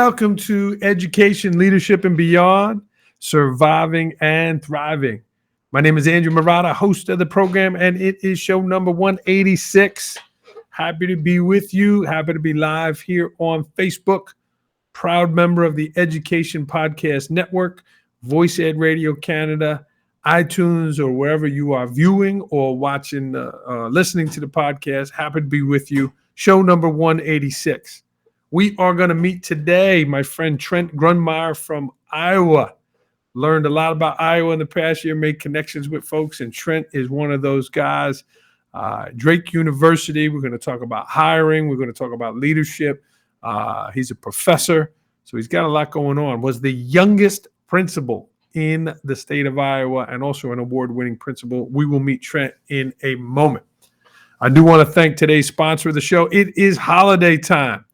Welcome to Education, Leadership, and Beyond, Surviving and Thriving. My name is Andrew Murata, host of the program, and it is show number 186. Happy to be with you. Happy to be live here on Facebook. Proud member of the Education Podcast Network, Voice Ed Radio Canada, iTunes, or wherever you are viewing or watching, listening to the podcast. Happy to be with you. Show number 186. We are going to meet today my friend Trent Grunmeyer from Iowa. Learned a lot about Iowa in the past year, made connections with folks, and Trent is one of those guys. Drake University, we're going to talk about hiring. We're going to talk about leadership. He's a professor, so he's got a lot going on. Was the youngest principal in the state of Iowa and also an award-winning principal. We will meet Trent in a moment. I do want to thank today's sponsor of the show. It is holiday time.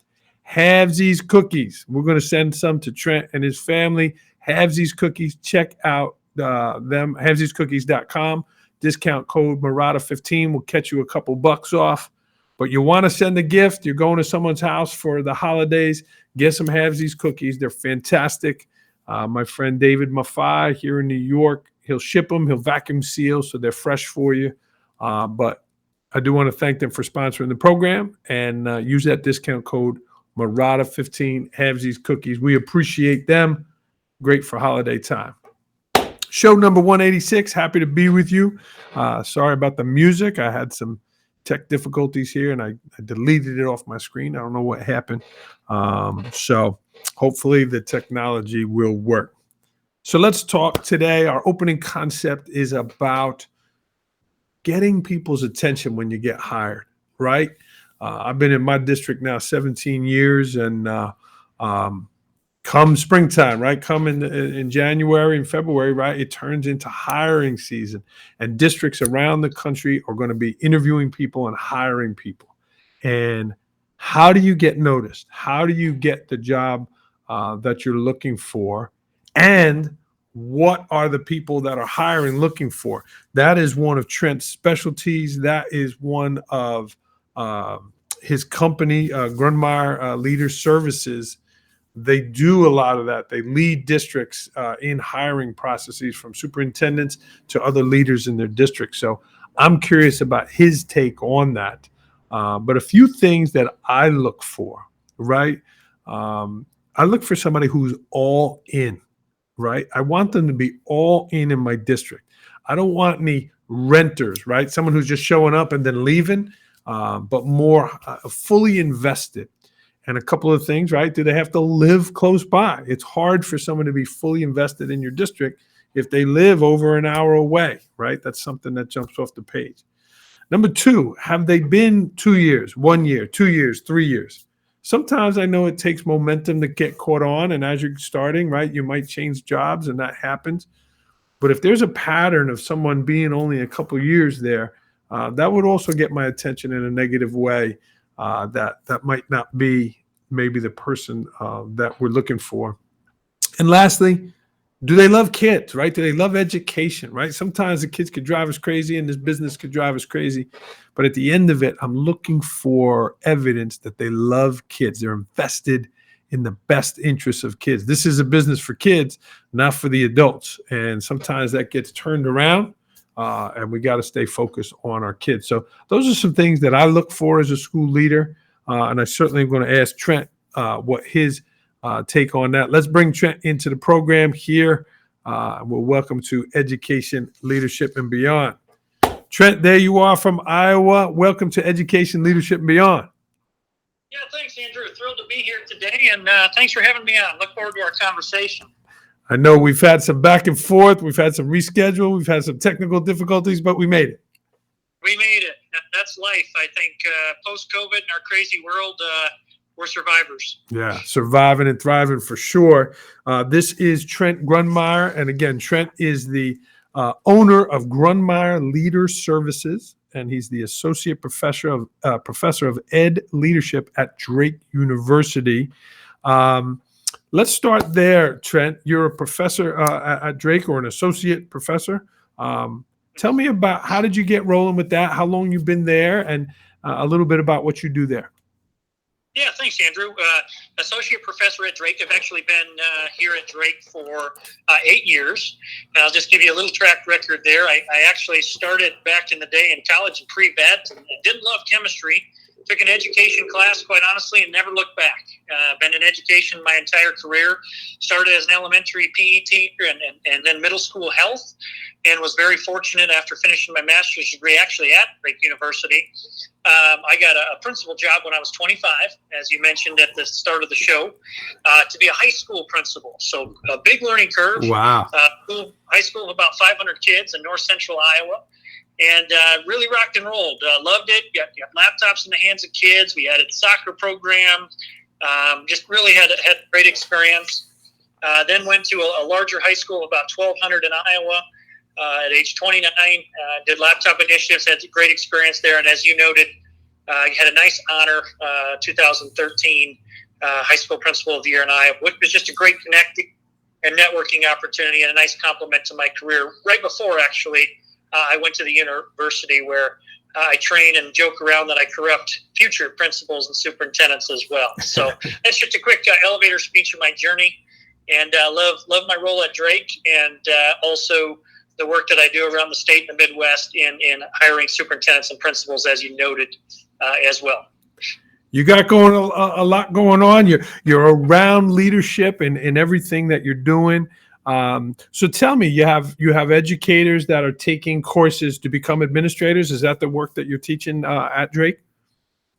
Halvesies Cookies. We're going to send some to Trent and his family. Halvesies Cookies. Check out them, halvesiescookies.com. Discount code Murata15 will catch you a couple bucks off. But you want to send a gift, you're going to someone's house for the holidays, get some Halvesies Cookies. They're fantastic. My friend David Maffei here in New York, he'll ship them. He'll vacuum seal so they're fresh for you. But I do want to thank them for sponsoring the program and use that discount code Murata15, Halvesies Cookies. We appreciate them. Great for holiday time. Show number 186. Happy to be with you. Sorry about the music. I had some tech difficulties here and I deleted it off my screen. I don't know what happened. So hopefully the technology will work. So let's talk today. Our opening concept is about getting people's attention when you get hired, right? I've been in my district now 17 years, and come springtime, right? Come in January and February, right? It turns into hiring season, and districts around the country are going to be interviewing people and hiring people. And how do you get noticed? How do you get the job that you're looking for? And what are the people that are hiring looking for? That is one of Trent's specialties. That is one of his company, Grundmeyer Leader Services. They do a lot of that. They lead districts in hiring processes, from superintendents to other leaders in their district. So I'm curious about his take on that. But a few things that I look for, right? I look for somebody who's all in, right? I want them to be all in my district. I don't want any renters, right? Someone who's just showing up and then leaving, but more fully invested. And a couple of things, right? Do they have to live close by? It's hard for someone to be fully invested in your district if they live over an hour away, right? That's something that jumps off the page. Number two, have they been 2 years, 1 year, 2 years, 3 years? Sometimes I know it takes momentum to get caught on. And as you're starting, right, you might change jobs and that happens. But if there's a pattern of someone being only a couple of years there, that would also get my attention in a negative way. That might not be maybe the person that we're looking for. And lastly, do they love kids, right? Do they love education, right? Sometimes the kids could drive us crazy and this business could drive us crazy. But at the end of it, I'm looking for evidence that they love kids. They're invested in the best interests of kids. This is a business for kids, not for the adults. And sometimes that gets turned around. And we got to stay focused on our kids. So those are some things that I look for as a school leader. And I certainly am going to ask Trent what his take on that. Let's bring Trent into the program here. We'll welcome to Education, Leadership, and Beyond. Trent, there you are from Iowa. Welcome to Education, Leadership, and Beyond. Yeah, thanks, Andrew. Thrilled to be here today. And thanks for having me on. Look forward to our conversation. I know we've had some back and forth. We've had some reschedule. We've had some technical difficulties, but we made it. We made it. That's life. I think post-COVID in our crazy world, we're survivors. Yeah, surviving and thriving for sure. This is Trent Grunmeyer. And again, Trent is the owner of Grundmeyer Leader Services, and he's the associate professor of Ed Leadership at Drake University. Let's start there, Trent. You're a professor at Drake, or an associate professor. Tell me about, how did you get rolling with that? How long you've been there, and a little bit about what you do there. Yeah, thanks, Andrew. Associate professor at Drake. I've actually been here at Drake for 8 years. And I'll just give you a little track record there. I actually started back in the day in college in pre-vet and didn't love chemistry. Took an education class, quite honestly, and never looked back. Been in education my entire career. Started as an elementary PE teacher and then middle school health, and was very fortunate after finishing my master's degree actually at Drake University. I got a principal job when I was 25, as you mentioned at the start of the show, to be a high school principal. So a big learning curve. Wow. High school of about 500 kids in north central Iowa. And really rocked and rolled. Loved it. Got laptops in the hands of kids. We had a soccer program. Just really had a great experience. Then went to a larger high school, about 1,200 in Iowa. At age 29, did laptop initiatives. Had a great experience there. And as you noted, had a nice honor, 2013 high school principal of the year in Iowa, which was just a great connecting and networking opportunity and a nice compliment to my career. Right before, actually, I went to the university where I train and joke around that I corrupt future principals and superintendents as well. So that's just a quick elevator speech of my journey, and love my role at Drake, and also the work that I do around the state and the Midwest in hiring superintendents and principals, as you noted as well. You got going a lot going on. You're around leadership and everything that you're doing. So tell me, you have educators that are taking courses to become administrators. Is that the work that you're teaching at Drake?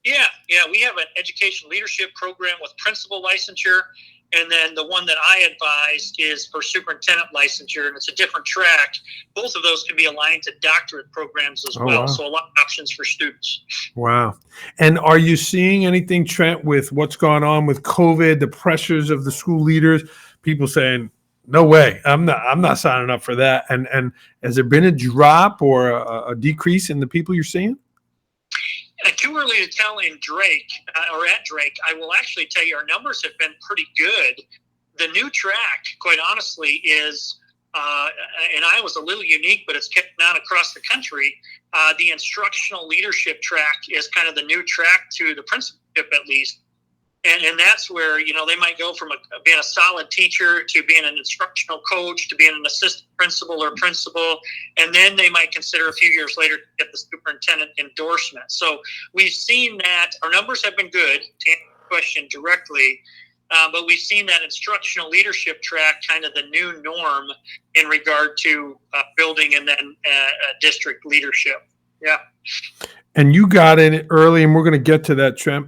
Yeah. We have an education leadership program with principal licensure, and then the one that I advise is for superintendent licensure, and it's a different track. Both of those can be aligned to doctorate programs as well. Wow. So a lot of options for students. Wow. And are you seeing anything, Trent, with what's gone on with COVID, the pressures of the school leaders, people saying, no way, I'm not signing up for that? And has there been a drop or a decrease in the people you're seeing? Too early to tell in Drake or at Drake. I will actually tell you our numbers have been pretty good. The new track, quite honestly, is, and Iowa's a little unique, but it's kept on across the country. The instructional leadership track is kind of the new track to the principalship, at least. And that's where, they might go from being a solid teacher to being an instructional coach to being an assistant principal or principal. And then they might consider a few years later to get the superintendent endorsement. So we've seen that our numbers have been good, to answer the question directly. But we've seen that instructional leadership track kind of the new norm in regard to building and then district leadership. Yeah. And you got in it early, and we're going to get to that, Trent.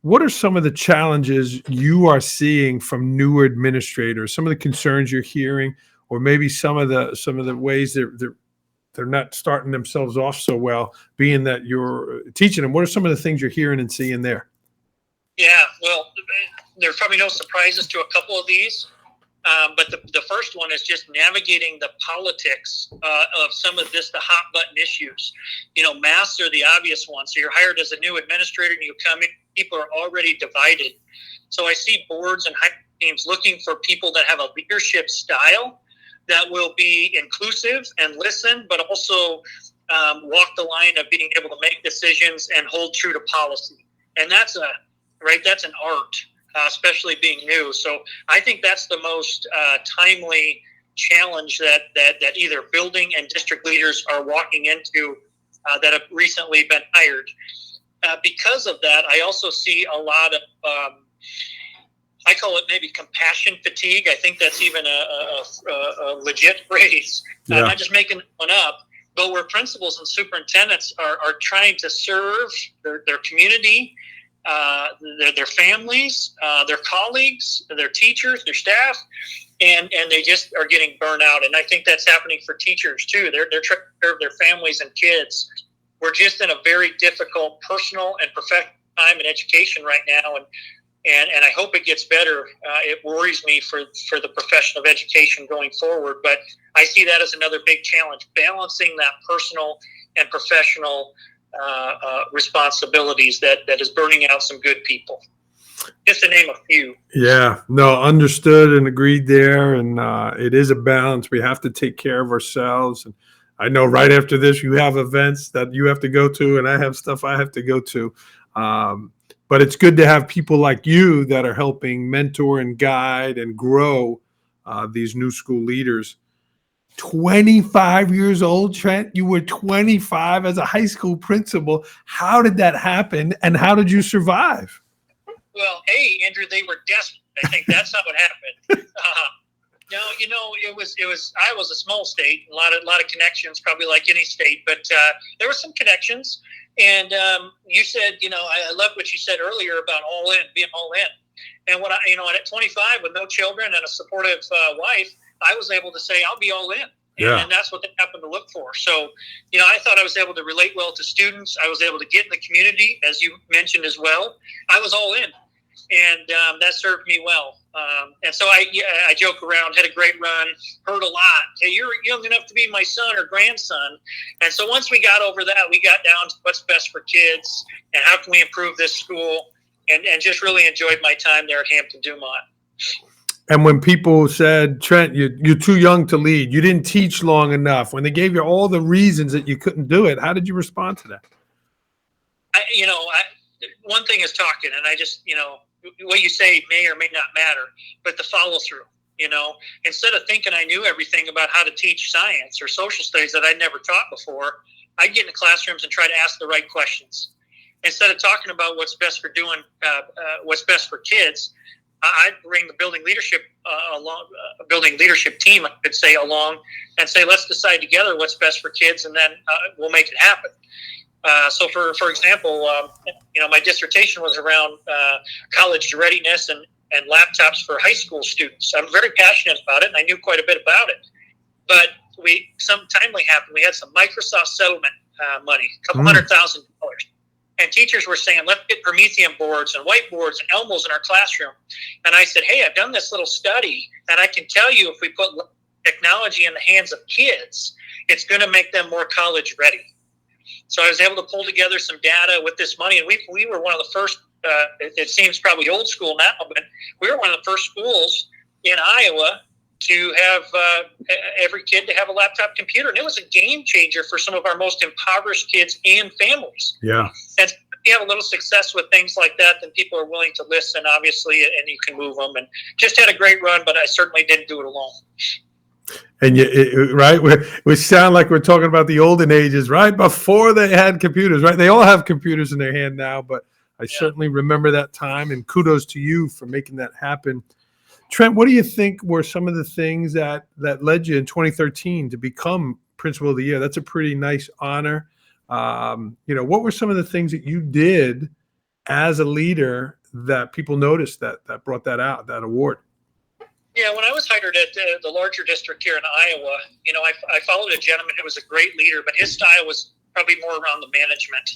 What are some of the challenges you are seeing from newer administrators? Some of the concerns you're hearing, or maybe some of the ways they're not starting themselves off so well, being that you're teaching them. What are some of the things you're hearing and seeing there? Yeah, well, there's probably no surprises to a couple of these. But the first one is just navigating the politics of some of the hot button issues. Masks are the obvious one. So you're hired as a new administrator and you come in, people are already divided. So I see boards and high teams looking for people that have a leadership style that will be inclusive and listen, but also walk the line of being able to make decisions and hold true to policy. And that's an art. Especially being new. So I think that's the most timely challenge that either building and district leaders are walking into that have recently been hired. Because of that, I also see a lot of, I call it maybe compassion fatigue. I think that's even a legit phrase. Yeah. I'm not just making one up, but where principals and superintendents are trying to serve their community, their families, their colleagues, their teachers, their staff, and they just are getting burnt out. And I think that's happening for teachers too. They're trying to serve their families and kids. We're just in a very difficult personal and professional time in education right now, and I hope it gets better. It worries me for the profession of education going forward, but I see that as another big challenge, balancing that personal and professional responsibilities that is burning out some good people, just to name a few. Yeah, no, understood and agreed there. And it is a balance. We have to take care of ourselves. And I know right after this, you have events that you have to go to, and I have stuff I have to go to. But it's good to have people like you that are helping mentor and guide and grow these new school leaders. 25 years old, Trent. You were 25 as a high school principal. How did that happen, and how did you survive? Well, hey, Andrew, they were desperate. I think that's how it happened. No, it was. I was a small state, a lot of connections, probably like any state, but there were some connections. And you said, I love what you said earlier about all in, being all in. And when and at 25 with no children and a supportive wife, I was able to say I'll be all in. Yeah. And that's what they happened to look for. So, I thought I was able to relate well to students. I was able to get in the community, as you mentioned as well. I was all in. And that served me well. And so I joke around, had a great run, heard a lot. Hey, you're young enough to be my son or grandson. And so once we got over that, we got down to what's best for kids and how can we improve this school, and just really enjoyed my time there at Hampton Dumont. And when people said, Trent, you're too young to lead, you didn't teach long enough, when they gave you all the reasons that you couldn't do it, how did you respond to that? One thing is talking, and I just, what you say may or may not matter, but the follow through, instead of thinking I knew everything about how to teach science or social studies that I'd never taught before, I'd get in the classrooms and try to ask the right questions. Instead of talking about what's best for doing, what's best for kids, I'd bring the building leadership team, I could say, along and say, let's decide together what's best for kids, and then we'll make it happen. So for example, my dissertation was around college readiness and laptops for high school students. I'm very passionate about it, and I knew quite a bit about it. But some timely happened. We had some Microsoft settlement money, a couple $100,000. And teachers were saying, let's get Promethean boards and whiteboards and Elmos in our classroom. And I said, hey, I've done this little study, and I can tell you if we put technology in the hands of kids, it's going to make them more college ready. So I was able to pull together some data with this money, and we were one of the first, it seems probably old school now, but we were one of the first schools in Iowa to have every kid to have a laptop computer. And it was a game changer for some of our most impoverished kids and families. Yeah. And if you have a little success with things like that, then people are willing to listen, obviously, and you can move them. And just had a great run, but I certainly didn't do it alone. And right, we sound like we're talking about the olden ages, right? Before they had computers, right? They all have computers in their hand now, but I certainly remember that time, and kudos to you for making that happen. Trent, what do you think were some of the things that led you in 2013 to become Principal of the Year? That's a pretty nice honor. What were some of the things that you did as a leader that people noticed that brought that out, that award? Yeah, when I was hired at the larger district here in Iowa, I followed a gentleman who was a great leader, but his style was probably more around the management.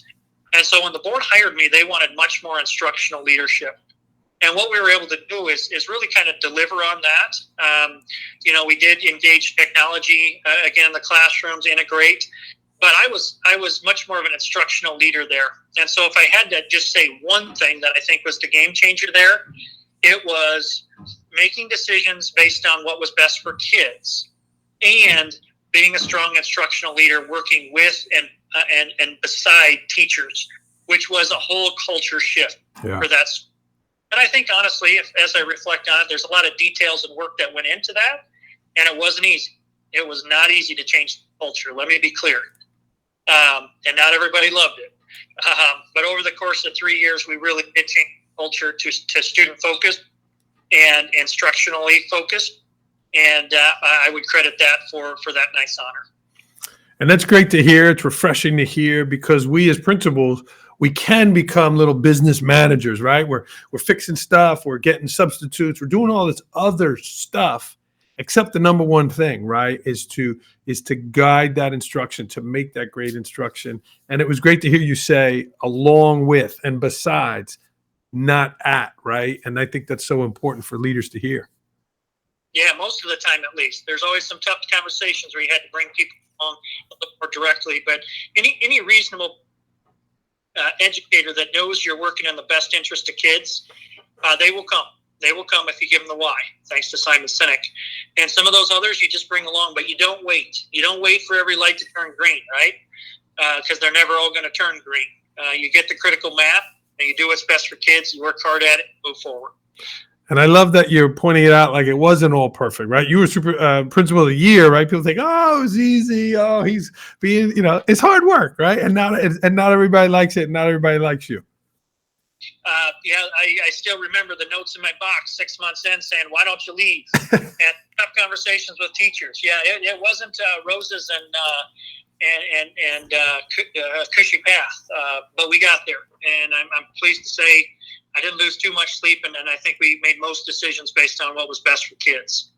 And so when the board hired me, they wanted much more instructional leadership. And what we were able to do is really kind of deliver on that. We did engage technology, again, in the classrooms, integrate. But I was much more of an instructional leader there. And so if I had to just say one thing that I think was the game changer there, it was making decisions based on what was best for kids and being a strong instructional leader, working with and beside teachers, which was a whole culture shift for that. And I think, honestly, as I reflect on it, there's a lot of details and work that went into that, and it wasn't easy. It was not easy to change the culture. Let me be clear. And not everybody loved it. But over the course of 3 years, we really did change the culture to student focused and instructionally focused. And I would credit that for that nice honor. And that's great to hear. It's refreshing to hear, because we as principals, we can become little business managers, right? We're fixing stuff, we're getting substitutes, we're doing all this other stuff, except the number one thing, right, is to guide that instruction, to make that great instruction. And it was great to hear you say along with and besides, not at, right? And I think that's so important for leaders to hear. Yeah, most of the time at least. There's always some tough conversations where you had to bring people along a little more directly, but any reasonable educator that knows you're working in the best interest of kids, they will come. They will come if you give them the why, thanks to Simon Sinek. And some of those others you just bring along, but you don't wait. You don't wait for every light to turn green, right? Because they're never all going to turn green. You get the critical math, And you do what's best for kids. You work hard at it, move forward. And I love that you're pointing it out like it wasn't all perfect, right? You were principal of the year, right? People think, oh, it was easy. Oh, he's being, it's hard work, right? And not everybody likes it. Not everybody likes you. I still remember the notes in my box 6 months in saying, why don't you leave? And tough conversations with teachers. Yeah, it wasn't roses and cushy path, but we got there. And I'm pleased to say I didn't lose too much sleep, and I think we made most decisions based on what was best for kids.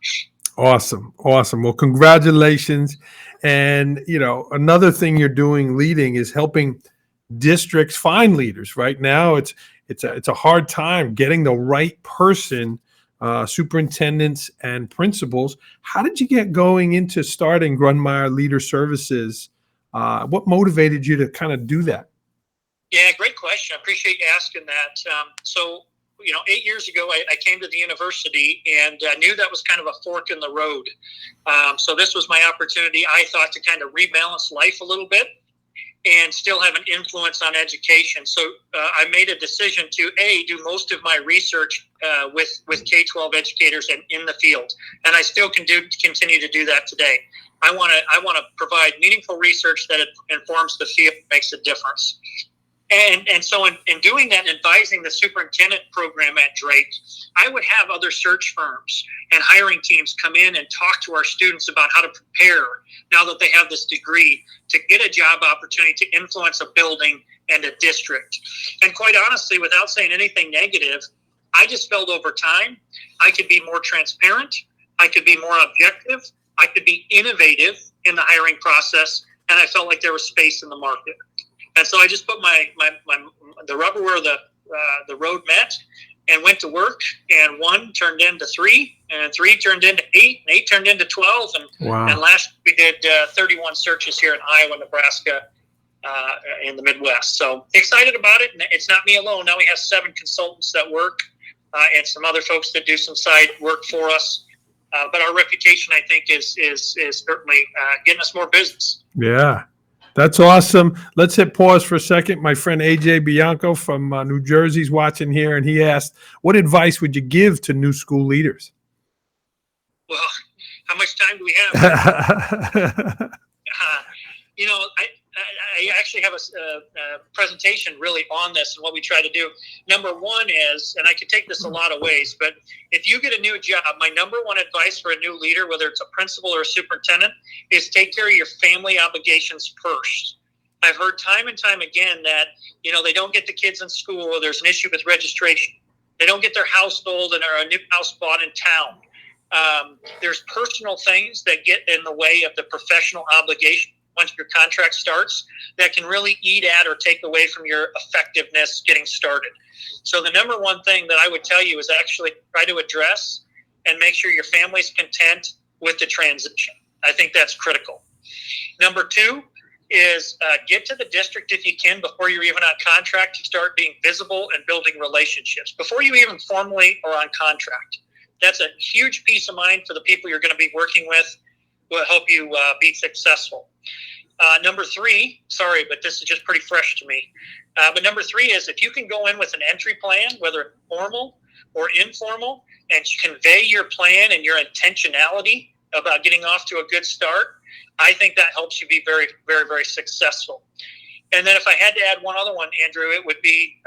Awesome. Well, congratulations. And, another thing you're doing leading is helping districts find leaders. Right now, it's a hard time getting the right person, superintendents and principals. How did you get going into starting Grundmeyer Leader Services? What motivated you to kind of do that? Yeah, great question. I appreciate you asking that. So, 8 years ago, I came to the university and I knew that was kind of a fork in the road. So this was my opportunity, I thought, to kind of rebalance life a little bit and still have an influence on education. So I made a decision to, do most of my research with K-12 educators and in the field. And I still continue to do that today. I want to provide meaningful research that informs the field, makes a difference. And so in doing that, advising the superintendent program at Drake, I would have other search firms and hiring teams come in and talk to our students about how to prepare now that they have this degree to get a job opportunity to influence a building and a district. And quite honestly, without saying anything negative, I just felt over time I could be more transparent, I could be more objective, I could be innovative in the hiring process, and I felt like there was space in the market. And so I just put the rubber where the road met and went to work, and 1 turned into 3, and 3 turned into 8, and 8 turned into 12. And last we did 31 searches here in Iowa, Nebraska, in the Midwest. So excited about it. And it's not me alone. Now we have 7 consultants that work and some other folks that do some side work for us. But our reputation, I think, is certainly getting us more business. Yeah. That's awesome. Let's hit pause for a second. My friend AJ Bianco from New Jersey is watching here, and he asked, what advice would you give to new school leaders? Well, how much time do we have? I actually have a presentation really on this and what we try to do. Number one is, and I could take this a lot of ways, but if you get a new job, my number one advice for a new leader, whether it's a principal or a superintendent, is take care of your family obligations first. I've heard time and time again that, they don't get the kids in school, or there's an issue with registration. They don't get their house sold and are a new house bought in town. There's personal things that get in the way of the professional obligation once your contract starts that can really eat at or take away from your effectiveness getting started. So the number one thing that I would tell you is actually try to address and make sure your family's content with the transition. I think that's critical. Number 2 is get to the district if you can before you're even on contract to start being visible and building relationships before you even formally are on contract. That's a huge peace of mind for the people you're going to be working with. Will help you be successful. Number 3, sorry, but this is just pretty fresh to me. But number 3 is if you can go in with an entry plan, whether formal or informal, and convey your plan and your intentionality about getting off to a good start, I think that helps you be very, very, very successful. And then if I had to add one other one, Andrew, it would be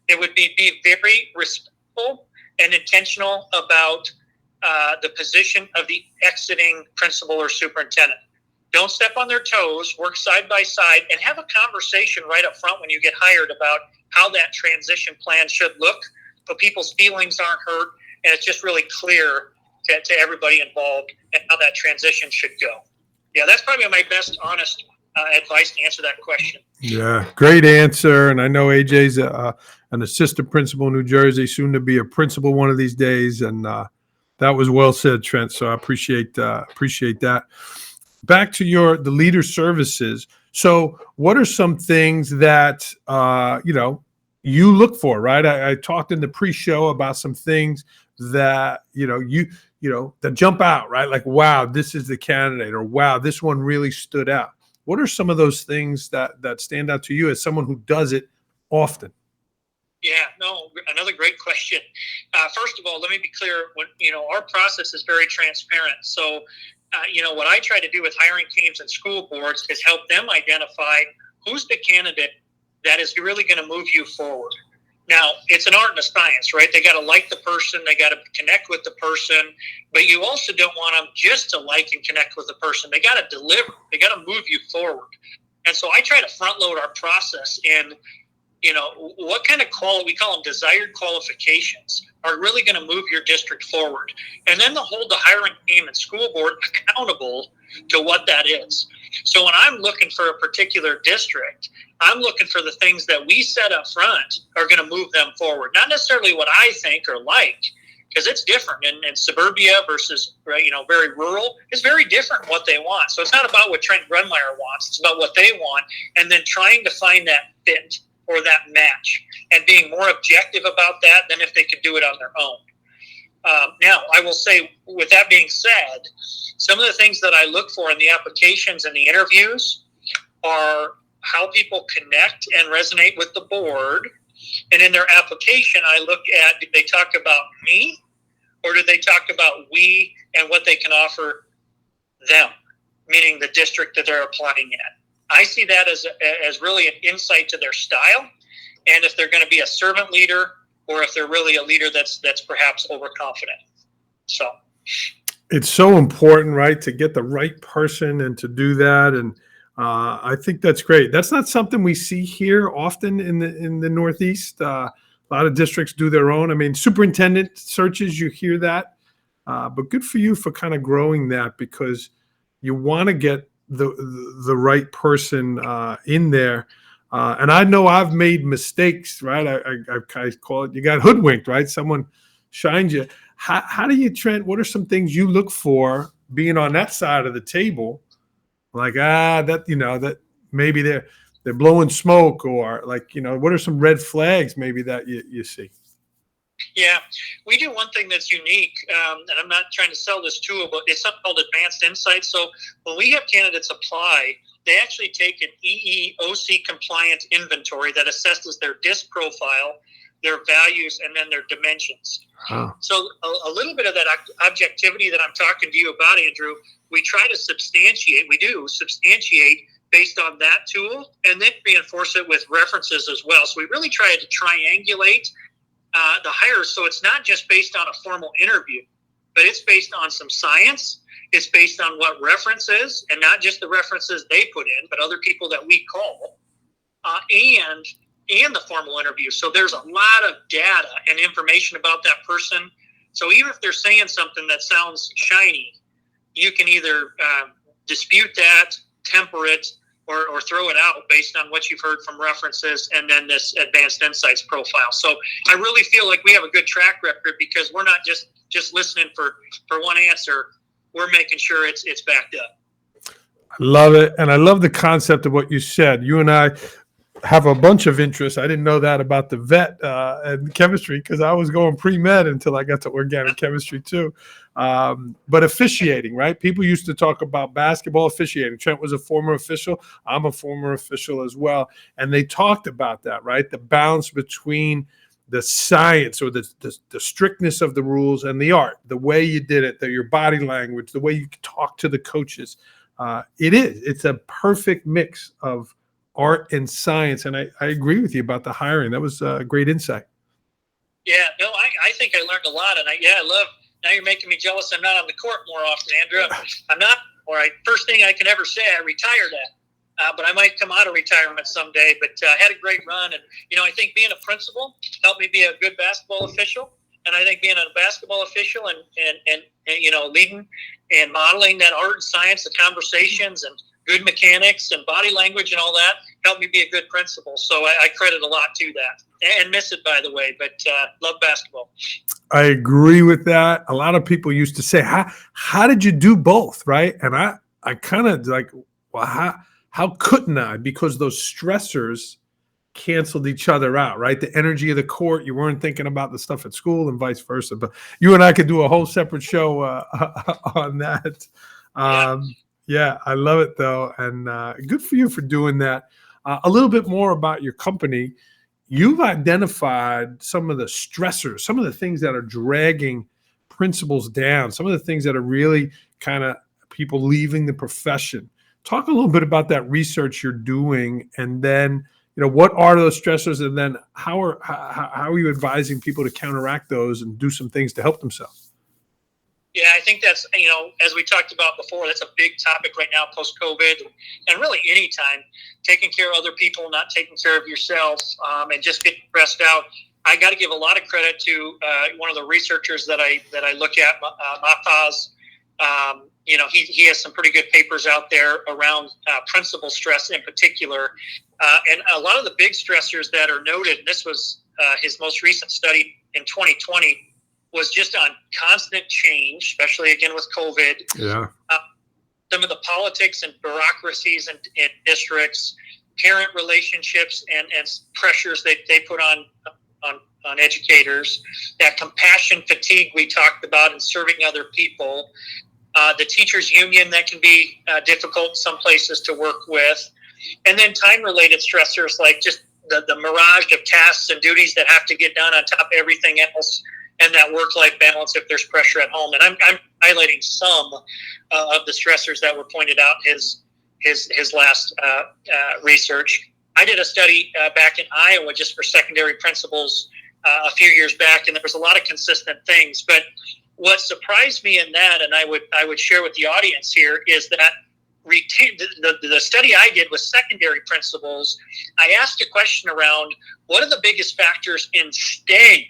be very respectful and intentional about the position of the exiting principal or superintendent. Don't step on their toes, work side by side, and have a conversation right up front when you get hired about how that transition plan should look, so people's feelings aren't hurt, and it's just really clear to everybody involved and how that transition should go. Yeah, that's probably my best honest advice to answer that question. Yeah, great answer. And I know AJ's an assistant principal in New Jersey, soon to be a principal one of these days, and that was well said, Trent. So I appreciate that. Back to the leader services. So what are some things that, you look for, right? I talked in the pre-show about some things that, that jump out, right? Like, wow, this is the candidate, or wow, this one really stood out. What are some of those things that stand out to you as someone who does it often? Yeah, no, another great question. First of all, let me be clear. When, our process is very transparent. So, what I try to do with hiring teams and school boards is help them identify who's the candidate that is really going to move you forward. Now, it's an art and a science, right? They got to like the person, they got to connect with the person, but you also don't want them just to like and connect with the person. They got to deliver. They got to move you forward. And so I try to front load our process in, what kind of we call them desired qualifications, are really going to move your district forward. And then to hold the hiring team and school board accountable to what that is. So when I'm looking for a particular district, I'm looking for the things that we set up front are going to move them forward. Not necessarily what I think or like, because it's different. And suburbia versus, very rural is very different what they want. So it's not about what Trent Grunmeyer wants. It's about what they want. And then trying to find that fit or that match and being more objective about that than if they could do it on their own. Now, I will say, with that being said, some of the things that I look for in the applications and the interviews are how people connect and resonate with the board. And in their application, I look at, do they talk about me or do they talk about we and what they can offer them, meaning the district that they're applying at. I see that as really an insight to their style, and if they're going to be a servant leader or if they're really a leader that's perhaps overconfident. So it's so important, right, to get the right person and to do that. And I think that's great. That's not something we see here often in the Northeast. A lot of districts do their own. I mean, superintendent searches, you hear that, but good for you for kind of growing that, because you want to get the right person in there. And I know I've made mistakes, right? I call it, you got hoodwinked, right? Someone shines you. How do you, Trent, what are some things you look for being on that side of the table? Like, that maybe they're blowing smoke, or like, what are some red flags maybe that you see? Yeah, we do one thing that's unique, and I'm not trying to sell this tool, but it's something called Advanced Insights. So when we have candidates apply, they actually take an EEOC compliant inventory that assesses their DISC profile, their values, and then their dimensions. Wow. So a little bit of that objectivity that I'm talking to you about, Andrew, we try to substantiate based on that tool, and then reinforce it with references as well. So we really try to triangulate the hires, so it's not just based on a formal interview, but it's based on some science. It's based on what references, and not just the references they put in, but other people that we call, and the formal interview. So there's a lot of data and information about that person. So even if they're saying something that sounds shiny, you can either dispute that, temper it, or throw it out based on what you've heard from references and then this Advanced Insights profile. So I really feel like we have a good track record, because we're not just listening for one answer. We're making sure it's backed up. I love it. And I love the concept of what you said. You and I have a bunch of interests. I didn't know that about the vet and chemistry, because I was going pre-med until I got to organic chemistry too. But officiating, right? People used to talk about basketball officiating. Trent was a former official. I'm a former official as well. And they talked about that, right? The balance between the science, or the strictness of the rules, and the art, the way you did it, your body language, the way you talk to the coaches. It's a perfect mix of art and science. And I agree with you about the hiring. That was a great insight. Yeah, no, I think I learned a lot. And I love, now you're making me jealous I'm not on the court more often, Andrew. I'm not, all right, first thing I can ever say, I retired at. But I might come out of retirement someday. But I had a great run. And, I think being a principal helped me be a good basketball official. And I think being a basketball official and leading and modeling that art and science, the conversations and good mechanics and body language and all that helped me be a good principal. So I credit a lot to that, and miss it, by the way, but love basketball. I agree with that. A lot of people used to say, how did you do both? Right. And I kind of like, well, how couldn't I? Because those stressors canceled each other out, right? The energy of the court, you weren't thinking about the stuff at school, and vice versa. But you and I could do a whole separate show on that. Yeah, I love it though. And good for you for doing that. A little bit more about your company. you've identified some of the stressors, some of the things that are dragging principals down, some of the things that are really kind of people leaving the profession. Talk a little bit about that research you're doing, and then, what are those stressors, and then how are you advising people to counteract those and do some things to help themselves? Yeah, I think that's, as we talked about before, that's a big topic right now, post-COVID, and really any time, taking care of other people, not taking care of yourself, and just getting stressed out. I got to give a lot of credit to one of the researchers that I look at, Mapaz. He has some pretty good papers out there around principal stress in particular, and a lot of the big stressors that are noted. And this was his most recent study in 2020. Was just on constant change, especially again with COVID. Yeah. Some of the politics and bureaucracies in districts, parent relationships, and pressures that they put on educators. That compassion fatigue we talked about in serving other people. The teachers union that can be difficult in some places to work with, and then time-related stressors like just the mirage of tasks and duties that have to get done on top of everything else. And that work-life balance if there's pressure at home. And I'm highlighting some of the stressors that were pointed out his last research. I did a study back in Iowa just for secondary principals a few years back, and there was a lot of consistent things. But what surprised me in that, and I would share with the audience here, is that the study I did with secondary principals, I asked a question around what are the biggest factors in staying.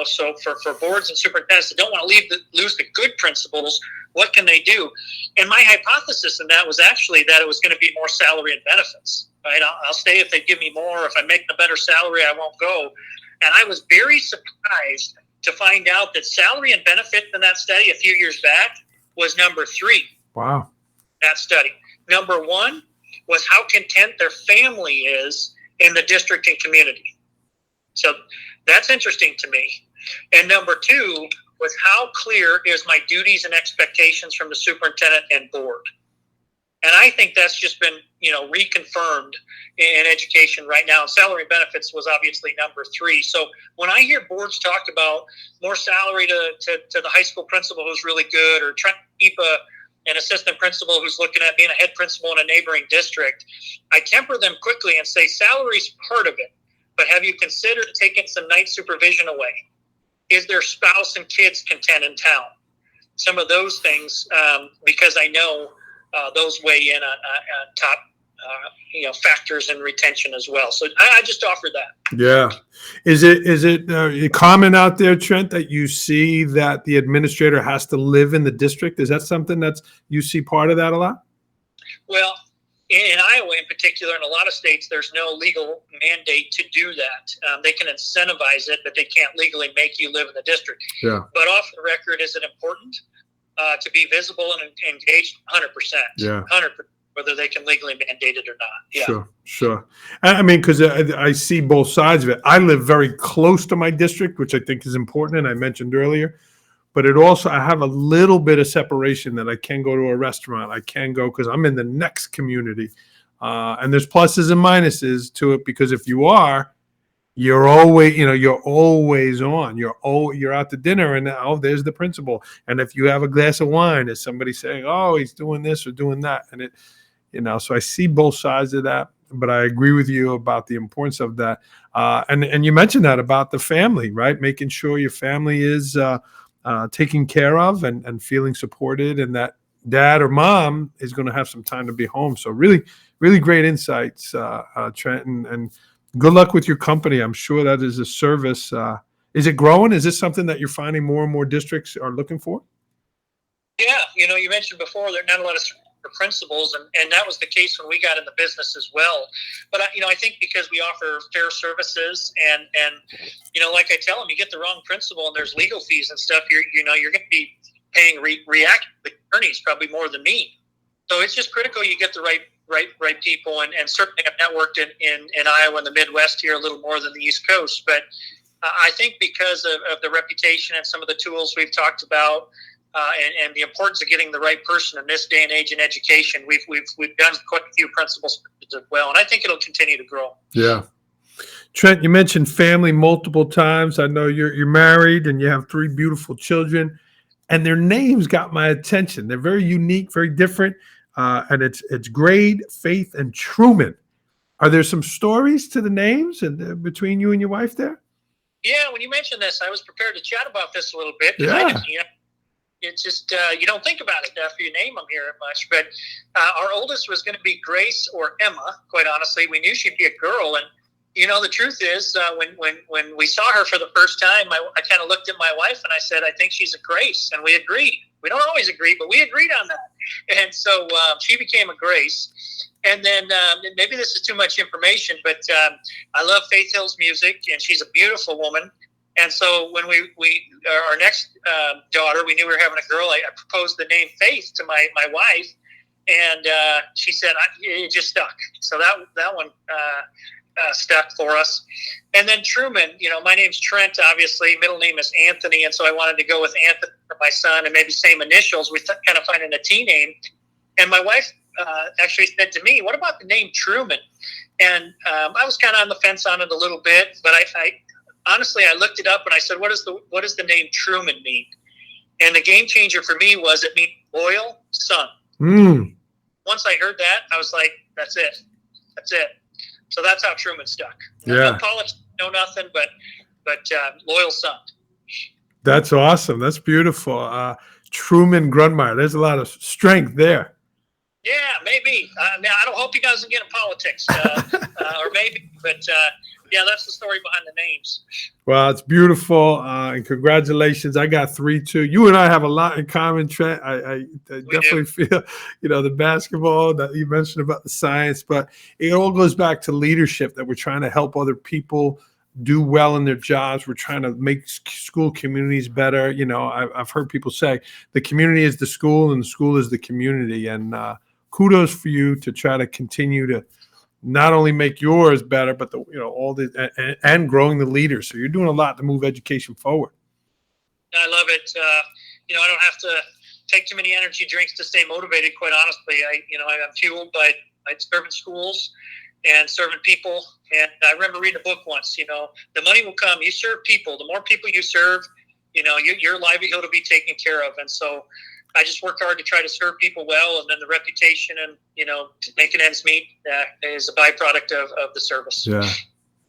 So for boards and superintendents that don't want to lose the good principals, what can they do? And my hypothesis in that was actually that it was going to be more salary and benefits. Right? I'll stay if they give me more. If I make a better salary, I won't go. And I was very surprised to find out that salary and benefit in that study a few years back was number 3. Wow. That study. Number 1 was how content their family is in the district and community. So that's interesting to me. And number 2 was how clear is my duties and expectations from the superintendent and board. And I think that's just been, reconfirmed in education right now. And salary and benefits was obviously number 3. So when I hear boards talk about more salary to the high school principal who's really good, or trying to keep an assistant principal who's looking at being a head principal in a neighboring district, I temper them quickly and say salary's part of it. But have you considered taking some night supervision away? Is their spouse and kids content in town? Some of those things, because I know those weigh in on top, factors in retention as well. So I just offer that. Yeah. Is it common out there, Trent, that you see that the administrator has to live in the district? Is that something that's you see part of that a lot? Well, in Iowa in particular, in a lot of states, there's no legal mandate to do that. They can incentivize it, but they can't legally make you live in the district. Yeah. But off the record, is it important to be visible and engaged? 100%. Yeah. 100%, whether they can legally mandate it or not. Yeah. Sure. I mean, because I see both sides of it. I live very close to my district, which I think is important, and I mentioned earlier. But I have a little bit of separation that I can go to a restaurant. I can go because I'm in the next community. And there's pluses and minuses to it, because if you are, you're always on. You're out to dinner, and there's the principal. And if you have a glass of wine, there's somebody saying, oh, he's doing this or doing that. And so I see both sides of that. But I agree with you about the importance of that. And you mentioned that about the family, right? Making sure your family is taken care of and feeling supported, and that dad or mom is going to have some time to be home. So really, really great insights, Trent, and good luck with your company. I'm sure that is a service. Is it growing? Is this something that you're finding more and more districts are looking for? Yeah. You mentioned before there are not a lot of principals, and that was the case when we got in the business as well. But I think because we offer fair services, and like I tell them, you get the wrong principal and there's legal fees and stuff, you're going to be paying react attorneys probably more than me. So it's just critical you get the right people, and certainly I've networked in Iowa and the Midwest here a little more than the East Coast. But I think because of the reputation and some of the tools we've talked about, and the importance of getting the right person in this day and age in education, we've done quite a few principal searches as well, and I think it'll continue to grow. Trent, you mentioned family multiple times. I know you're married and you have 3 beautiful children, and their names got my attention. They're very unique, very different, and it's Grade, Faith, and Truman. Are there some stories to the names and between you and your wife there? Yeah, when you mentioned this, I was prepared to chat about this a little bit. Yeah. It's just you don't think about it after you name them here much. But our oldest was going to be Grace or Emma. Quite honestly, we knew she'd be a girl, and the truth is, when we saw her for the first time, I kind of looked at my wife and I said, I think she's a Grace, and we agreed. We don't always agree, but we agreed on that. And so she became a Grace. And then maybe this is too much information, but I love Faith Hill's music, and she's a beautiful woman. And so when we our next daughter, we knew we were having a girl. I proposed the name Faith to my wife, and she said it just stuck. So that one stuck for us. And then Truman, my name's Trent, obviously. Middle name is Anthony, and so I wanted to go with Anthony for my son, and maybe same initials. We kind of finding a T name. And my wife actually said to me, what about the name Truman? And I was kind of on the fence on it a little bit, but I honestly, I looked it up and I said, what does the name Truman mean? And the game changer for me was it means loyal son. Once I heard that, I was like, that's it. So that's how Truman stuck. Yeah. No politics, no nothing, but loyal son. That's awesome. That's beautiful. Truman Grundmeyer. There's a lot of strength there. Yeah, maybe. Now, I don't hope he doesn't get in politics, or maybe, but yeah, that's the story behind the names. Well, it's beautiful, and congratulations. I got 3 too. You and I have a lot in common, Trent. I definitely feel, the basketball that you mentioned about the science, but it all goes back to leadership, that we're trying to help other people do well in their jobs. We're trying to make school communities better. I've heard people say the community is the school and the school is the community. And kudos for you to try to continue to not only make yours better, but and growing the leaders. So you're doing a lot to move education forward. I love it. I don't have to take too many energy drinks to stay motivated. Quite honestly, I'm fueled by serving schools and serving people. And I remember reading a book once. The money will come. You serve people. The more people you serve, your livelihood will be taken care of. And so I just work hard to try to serve people well, and then the reputation and making ends meet is a byproduct of the service. Yeah,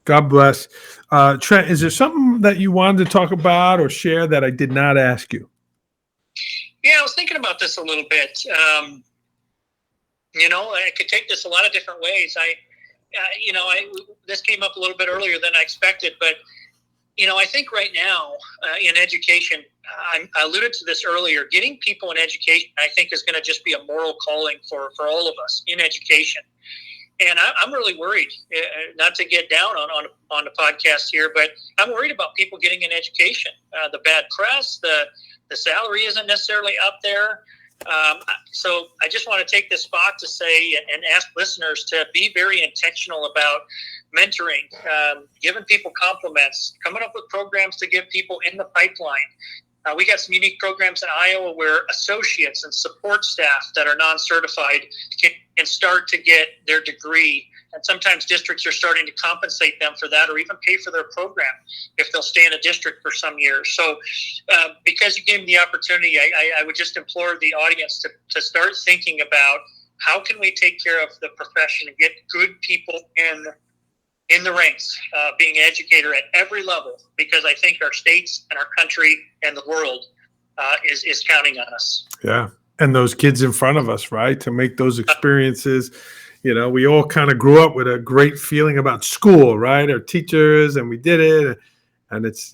God bless. Trent, is there something that you wanted to talk about or share that I did not ask you? Yeah, I was thinking about this a little bit. I could take this a lot of different ways. This came up a little bit earlier than I expected, but I think right now in education, I alluded to this earlier, getting people in education, I think, is going to just be a moral calling for all of us in education. And I'm really worried, not to get down on the podcast here, but I'm worried about people getting in education. The bad press, the salary isn't necessarily up there. So I just want to take this spot to say and ask listeners to be very intentional about mentoring, giving people compliments, coming up with programs to give people in the pipeline. We got some unique programs in Iowa where associates and support staff that are non-certified can start to get their degree. And sometimes districts are starting to compensate them for that or even pay for their program if they'll stay in a district for some years. So because you gave me the opportunity, I would just implore the audience to start thinking about how can we take care of the profession and get good people in the ranks, being an educator at every level, because I think our states and our country and the world is counting on us. Yeah. And those kids in front of us, right? To make those experiences, we all kind of grew up with a great feeling about school, right? Our teachers, and we did it. And it's,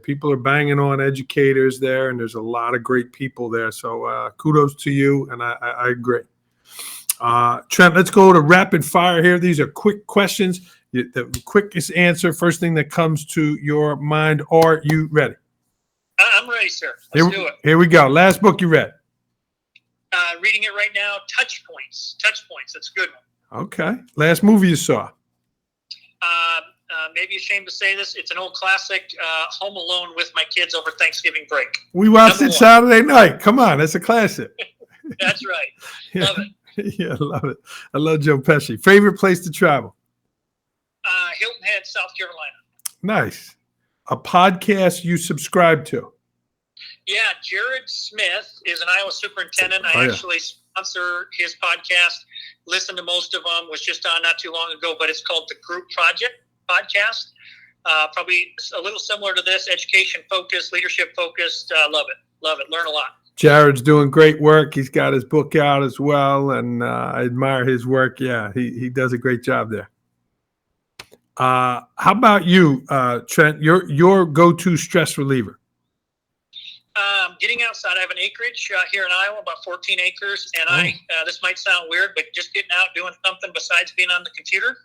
people are banging on educators there, and there's a lot of great people there. So kudos to you. And I agree. Trent, let's go to rapid fire here. These are quick questions. The quickest answer, first thing that comes to your mind. Are you ready? I'm ready, sir. Let's do it. Here we go. Last book you read? Reading it right now. Touch Points. That's a good one. Okay. Last movie you saw? Maybe ashamed to say this. It's an old classic, Home Alone with my kids over Thanksgiving break. We watched it Saturday night. Come on. That's a classic. That's right. Love it. Yeah, I love it. I love Joe Pesci. Favorite place to travel? Hilton Head, South Carolina. Nice. A podcast you subscribe to? Yeah, Jared Smith is an Iowa superintendent. Oh, I yeah. actually sponsor his podcast. Listen to most of them. Was just on not too long ago, but it's called the Group Project Podcast. Probably a little similar to this, education focused, leadership focused. Love it. Love it. Learn a lot. Jared's doing great work. He's got his book out as well, and I admire his work. Yeah, he does a great job there. How about you, Trent? Your go-to stress reliever? Getting outside. I have an acreage here in Iowa, about 14 acres, and this might sound weird, but just getting out, doing something besides being on the computer,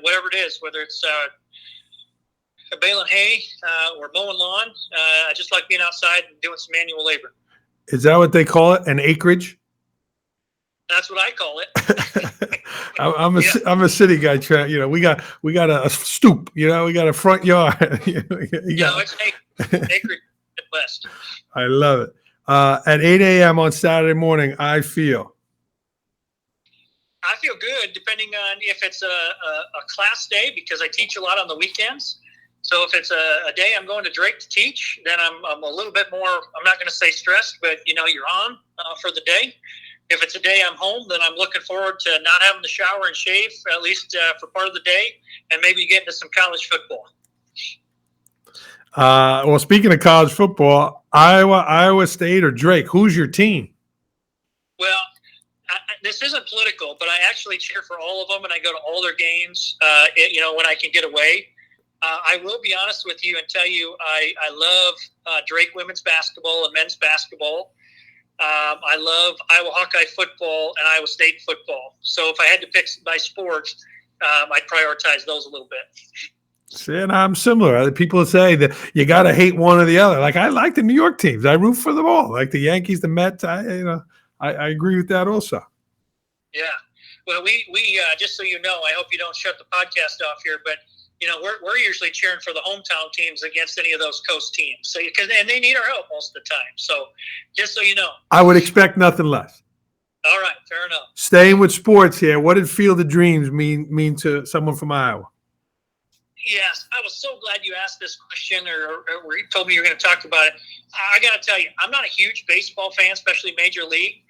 whatever it is, whether it's baling hay or mowing lawn. I just like being outside and doing some manual labor. Is that what they call it? An acreage? That's what I call it. I'm a city guy, Trent. You know, we got a stoop. You know, we got a front yard. It's acreage Midwest. I love it. At 8 a.m. on Saturday morning, I feel good, depending on if it's a class day, because I teach a lot on the weekends. So if it's a day I'm going to Drake to teach, then I'm a little bit more, I'm not going to say stressed, but, you're on for the day. If it's a day I'm home, then I'm looking forward to not having to shower and shave, at least for part of the day, and maybe getting to some college football. Well, speaking of college football, Iowa State or Drake, who's your team? Well, this isn't political, but I actually cheer for all of them, and I go to all their games, when I can get away. I will be honest with you and tell you I love Drake women's basketball and men's basketball. I love Iowa Hawkeye football and Iowa State football. So if I had to pick by sports, I'd prioritize those a little bit. See, and I'm similar. People say that you got to hate one or the other. Like, I like the New York teams. I root for them all. Like the Yankees, the Mets. I agree with that also. Yeah. Well, we just so you know, I hope you don't shut the podcast off here, but we're usually cheering for the hometown teams against any of those coast teams. So and they need our help most of the time. So just so you know, I would expect nothing less. All right, fair enough. Staying with sports here, what did Field of Dreams mean to someone from Iowa? Yes, I was so glad you asked this question, or you told me you were going to talk about it. I got to tell you, I'm not a huge baseball fan, especially Major League,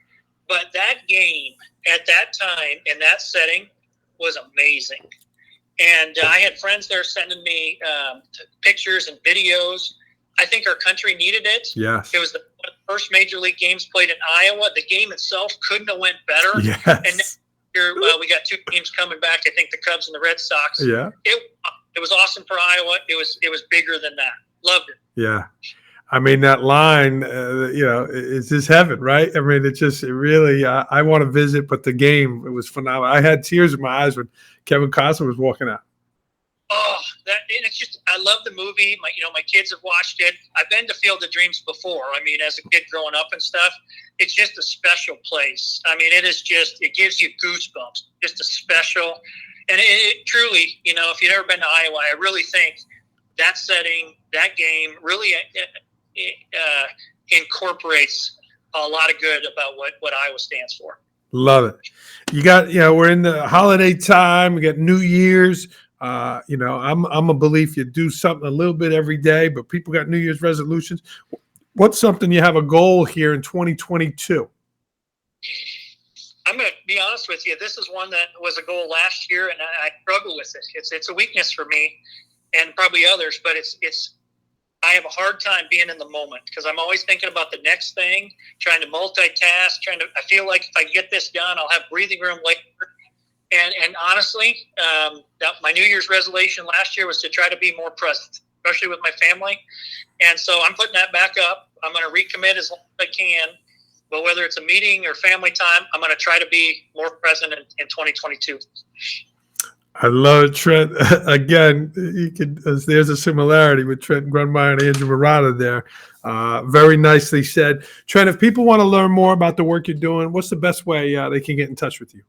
but that game at that time in that setting was amazing. And I had friends there sending me pictures and videos. I think our country needed it. Yes. It was the first Major League games played in Iowa. The game itself couldn't have went better. Yes. And here we got two teams coming back. I think the Cubs and the Red Sox. Yeah. It was awesome for Iowa. It was bigger than that. Loved it. Yeah. I mean, that line, it's just heaven, right? I mean, it really, I want to visit, but the game, it was phenomenal. I had tears in my eyes when Kevin Costner was walking out. Oh, and it's just, I love the movie. My kids have watched it. I've been to Field of Dreams before. I mean, as a kid growing up and stuff, it's just a special place. I mean, it gives you goosebumps. Just a special, and it truly, if you've never been to Iowa, I really think that setting, that game really incorporates a lot of good about what Iowa stands for. Love it. You got, we're in the holiday time. We got New Year's. I'm a belief you do something a little bit every day, but people got New Year's resolutions. What's something you have a goal here in 2022? I'm going to be honest with you. This is one that was a goal last year, and I struggle with it. It's a weakness for me and probably others, but I have a hard time being in the moment because I'm always thinking about the next thing, trying to multitask, I feel like if I get this done, I'll have breathing room later. And honestly, my New Year's resolution last year was to try to be more present, especially with my family. And so I'm putting that back up. I'm going to recommit as long as I can. But whether it's a meeting or family time, I'm going to try to be more present in 2022. I love it, Trent. Again, there's a similarity with Trent Grunmeyer and Andrew Murata there. Very nicely said. Trent, if people want to learn more about the work you're doing, what's the best way they can get in touch with you?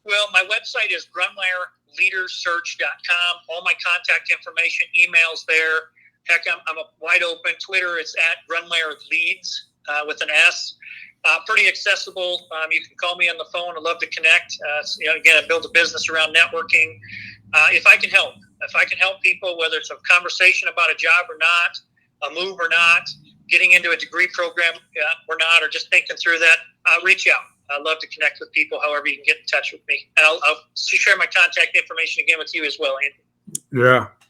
Well, my website is GrunmeyerLeaderSearch.com. All my contact information, emails there. Heck, I'm wide open. Twitter, it's at Grundmeyer Leads with an S. Pretty accessible. You can call me on the phone. I'd love to connect. Again, I build a business around networking. if I can help people, whether it's a conversation about a job or not, a move or not, getting into a degree program or not, or just thinking through that, reach out. I'd love to connect with people, however you can get in touch with me. And I'll share my contact information again with you as well, Andy.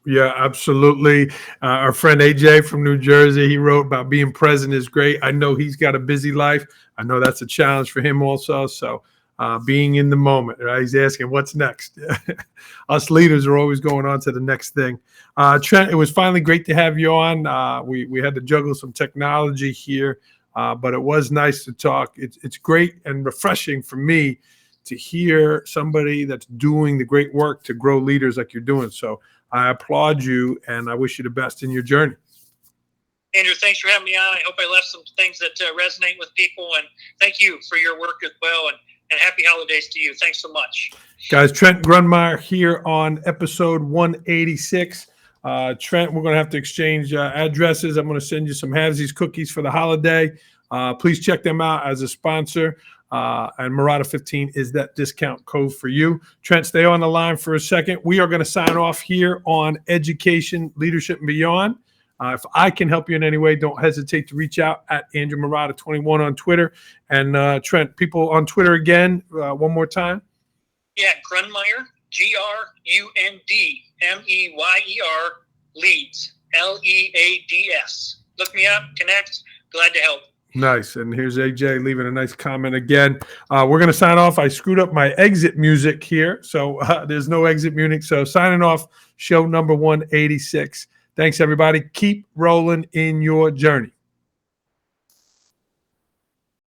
Yeah, absolutely. Our friend AJ from New Jersey, he wrote about being present is great. I know he's got a busy life. I know that's a challenge for him also. So being in the moment, right? He's asking what's next. Us leaders are always going on to the next thing. Trent, it was finally great to have you on. We had to juggle some technology here, but it was nice to talk. It's great and refreshing for me to hear somebody that's doing the great work to grow leaders like you're doing. So I applaud you, and I wish you the best in your journey. Andrew, thanks for having me on. I hope I left some things that resonate with people, and thank you for your work as well, and happy holidays to you. Thanks so much. Guys, Trent Grunmeyer here on episode 186. Trent, we're going to have to exchange addresses. I'm going to send you some Havesies cookies for the holiday. Please check them out as a sponsor. And Murata 15 is that discount code for you. Trent, stay on the line for a second. We are going to sign off here on Education, Leadership, and Beyond. If I can help you in any way, don't hesitate to reach out at Andrew Murata 21 on Twitter. And Trent, people on Twitter again, one more time. Yeah, Grundmeyer, GRUNDMEYER, Leads, LEADS. Look me up, connect. Glad to help. Nice. And here's AJ leaving a nice comment again. We're going to sign off. I screwed up my exit music here, so there's no exit music. So signing off, show number 186. Thanks, everybody. Keep rolling in your journey.